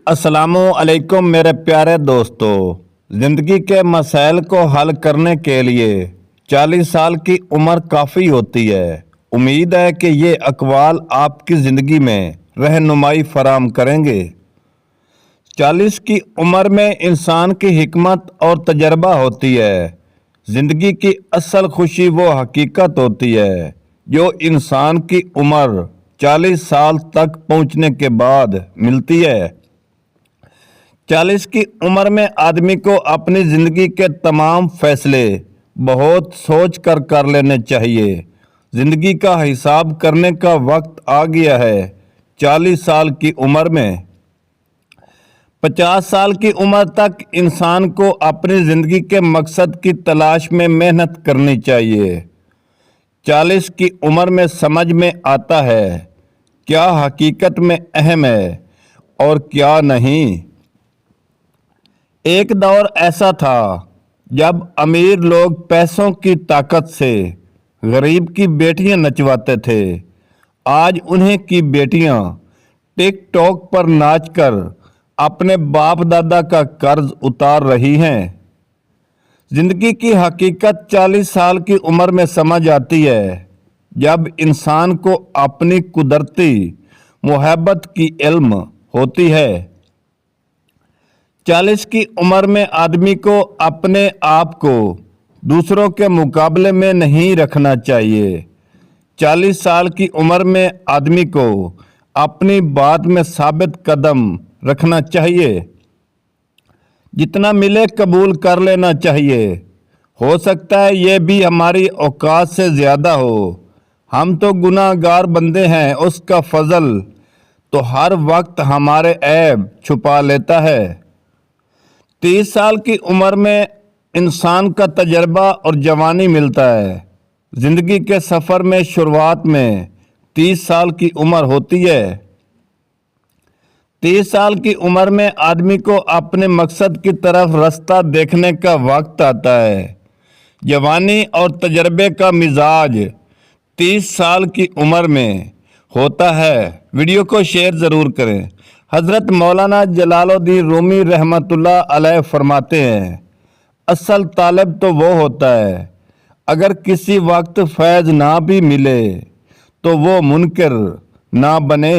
السلام علیکم میرے پیارے دوستو، زندگی کے مسائل کو حل کرنے کے لیے 40 سال کی عمر کافی ہوتی ہے۔ امید ہے کہ یہ اقوال آپ کی زندگی میں رہنمائی فراہم کریں گے۔ 40 کی عمر میں انسان کی حکمت اور تجربہ ہوتی ہے۔ زندگی کی اصل خوشی وہ حقیقت ہوتی ہے جو انسان کی عمر 40 سال تک پہنچنے کے بعد ملتی ہے۔ 40 کی عمر میں آدمی کو اپنی زندگی کے تمام فیصلے بہت سوچ کر لینے چاہیے۔ زندگی کا حساب کرنے کا وقت آ گیا ہے۔ 40 سال کی عمر میں 50 سال کی عمر تک انسان کو اپنی زندگی کے مقصد کی تلاش میں محنت کرنی چاہیے۔ 40 کی عمر میں سمجھ میں آتا ہے کیا حقیقت میں اہم ہے اور کیا نہیں۔ ایک دور ایسا تھا جب امیر لوگ پیسوں کی طاقت سے غریب کی بیٹیاں نچواتے تھے۔ آج انہیں کی بیٹیاں ٹک ٹاک پر ناچ کر اپنے باپ دادا کا قرض اتار رہی ہیں۔ زندگی کی حقیقت 40 سال کی عمر میں سمجھ آتی ہے جب انسان کو اپنی قدرتی محبت کی علم ہوتی ہے۔ 40 کی عمر میں آدمی کو اپنے آپ کو دوسروں کے مقابلے میں نہیں رکھنا چاہیے۔ 40 سال کی عمر میں آدمی کو اپنی بات میں ثابت قدم رکھنا چاہیے۔ جتنا ملے قبول کر لینا چاہیے۔ ہو سکتا ہے یہ بھی ہماری اوقات سے زیادہ ہو۔ ہم تو گناہ گار بندے ہیں، اس کا فضل تو ہر وقت ہمارے عیب چھپا لیتا ہے۔ 30 سال کی عمر میں انسان کا تجربہ اور جوانی ملتا ہے۔ زندگی کے سفر میں شروعات میں 30 سال کی عمر ہوتی ہے۔ 30 سال کی عمر میں آدمی کو اپنے مقصد کی طرف رستہ دیکھنے کا وقت آتا ہے۔ جوانی اور تجربے کا مزاج 30 سال کی عمر میں ہوتا ہے۔ ویڈیو کو شیئر ضرور کریں۔ حضرت مولانا جلال الدین رومی رحمۃ اللہ علیہ فرماتے ہیں، اصل طالب تو وہ ہوتا ہے اگر کسی وقت فیض نہ بھی ملے تو وہ منکر نہ بنے،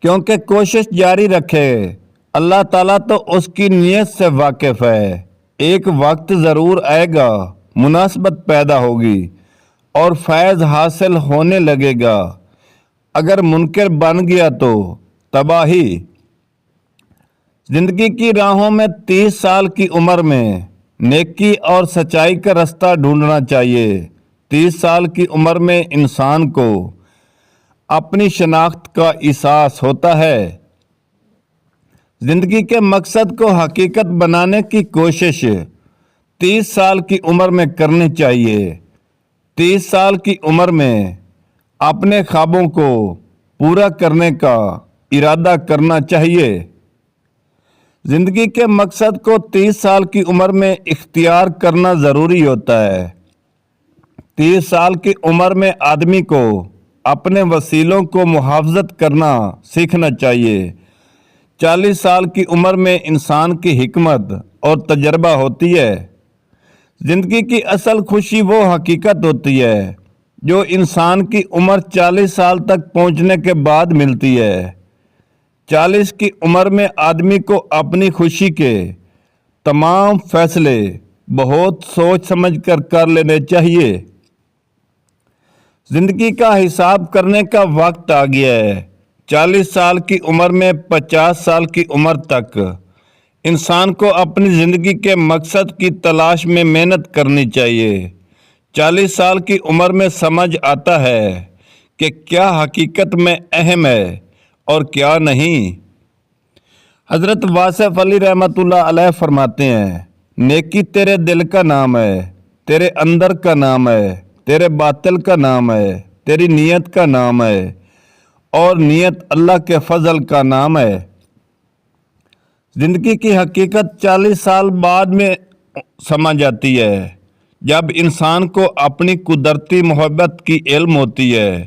کیونکہ کوشش جاری رکھے۔ اللہ تعالیٰ تو اس کی نیت سے واقف ہے۔ ایک وقت ضرور آئے گا، مناسبت پیدا ہوگی اور فیض حاصل ہونے لگے گا۔ اگر منکر بن گیا تو تباہی۔ زندگی کی راہوں میں 30 سال کی عمر میں نیکی اور سچائی کا رستہ ڈھونڈنا چاہیے۔ 30 سال کی عمر میں انسان کو اپنی شناخت کا احساس ہوتا ہے۔ زندگی کے مقصد کو حقیقت بنانے کی کوشش 30 سال کی عمر میں کرنی چاہیے۔ 30 سال کی عمر میں اپنے خوابوں کو پورا کرنے کا ارادہ کرنا چاہیے۔ زندگی کے مقصد کو 30 سال کی عمر میں اختیار کرنا ضروری ہوتا ہے۔ 30 سال کی عمر میں آدمی کو اپنے وسیلوں کو محافظت کرنا سیکھنا چاہیے۔ 40 سال کی عمر میں انسان کی حکمت اور تجربہ ہوتی ہے۔ زندگی کی اصل خوشی وہ حقیقت ہوتی ہے جو انسان کی عمر 40 سال تک پہنچنے کے بعد ملتی ہے۔ 40 کی عمر میں آدمی کو اپنی خوشی کے تمام فیصلے بہت سوچ سمجھ کر لینے چاہیے۔ زندگی کا حساب کرنے کا وقت آ گیا ہے۔ 40 سال کی عمر میں 50 سال کی عمر تک انسان کو اپنی زندگی کے مقصد کی تلاش میں محنت کرنی چاہیے۔ 40 سال کی عمر میں سمجھ آتا ہے کہ کیا حقیقت میں اہم ہے اور کیا نہیں۔ حضرت واصف علی رحمۃ اللہ علیہ فرماتے ہیں، نیکی تیرے دل کا نام ہے، تیرے اندر کا نام ہے، تیرے باطن کا نام ہے، تیری نیت کا نام ہے اور نیت اللہ کے فضل کا نام ہے۔ زندگی کی حقیقت 40 سال بعد میں سمجھ آتی ہے جب انسان کو اپنی قدرتی محبت کی علم ہوتی ہے۔